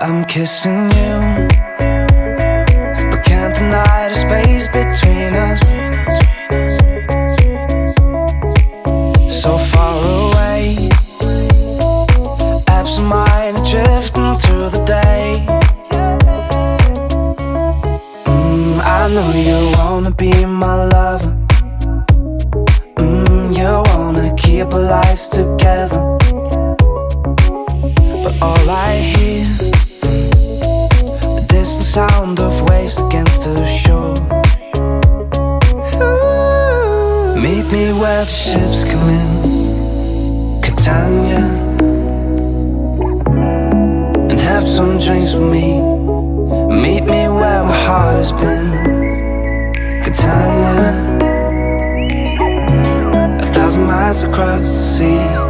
I'm kissing you, but can't deny the space between us. So far away, absent-minded drifting through the day. I know you wanna be my lover. You wanna keep our lives together, but all I hear, the distant sound of waves against the shore. Meet me where the ships come in, Catania, and have some drinks with me. Meet me where my heart has been, Catania, 1,000 miles across the sea.